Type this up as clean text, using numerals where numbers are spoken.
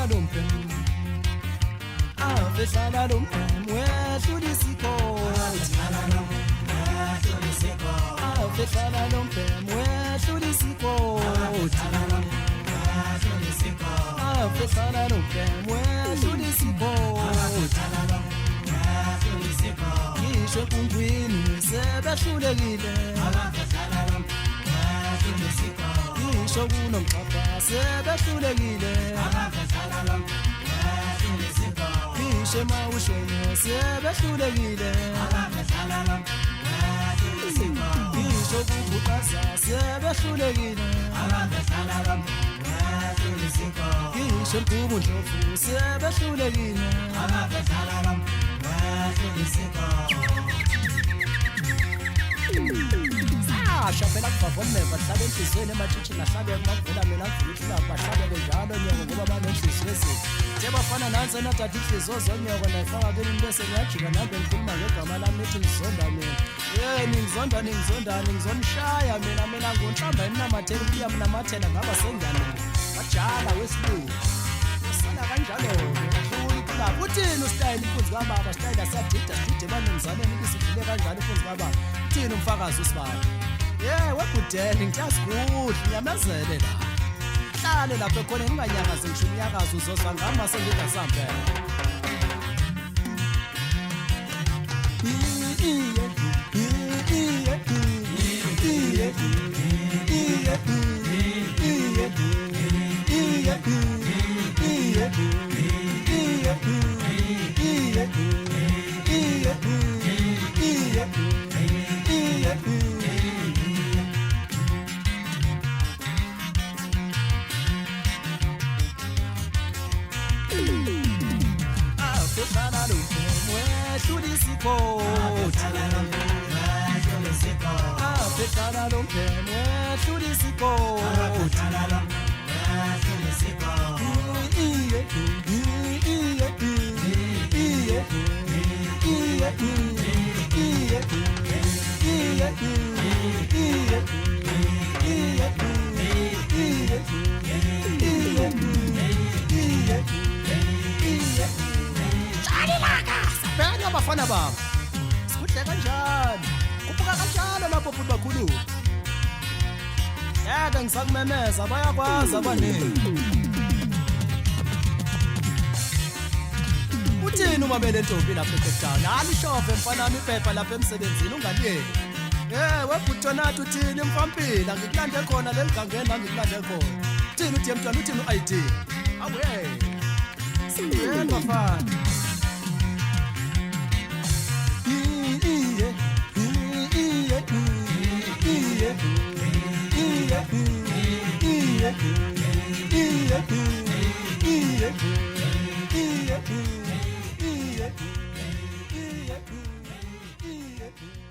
Fehlana lomphem Fehlana lomphem Wehlulisa ikoti Fehlana lomphem Wehlulisa ikoti Fehlana lomphem Wehlulisa ikoti Ngisho enkundleni sebehlulekile Ngisho kunomxhapha sebehlulekile Ngisho emawushweni sebehlulekile Ngisho kubuqaza sebehlulekile Ngisho kubundlovu sebehlulekile Shabela kuvavomeva hlabe enhliziyweni ematshitshini ahlabe kumavula mina ngivula ulapha ahlabe njalo nyoko ngoba banenhliziyo ezini Sebafana nansi enathatha inhliziyo zonyoko nayifaka kini bese ngiyajika nambe ngikhuluma ngegama lami nithi ngizonda mina ngizomshaya mina ngonhlamba eminamathela ukuya mnamathela ngaba senjani wajala wesilungu sala kanjalo uthini usitayile impunzi kababa sitayile siyadida banomzalweni ibisidlule kanjalo impunzi kababa uthini umfakazi usibaba wegudeni ngiyazi kuhle ngiyamezele la hlale lapho ekhona nginganyakazi ngisho umnyakazi uzozwa ngihamba sengingasambela Fehlana lomphem wehlulisa ikoti Fehlana lomphem wehlulisa ikoti Sabela abafana babo sikudle kanjani kuphuka kanjalo lapho futhi bakhuluma Yeke ngisakumemeza bayakwazi abaningi Uthini uma bele ntombi lapha eTown alishove mfana wami iphepha lapha emsebenzini ungaliyeki webhutonathi uthini mfampila ngikulande khona leligangeni la ngikulande khona Uthini uthi mntwana uthini uID awe siyena mfana Yeah.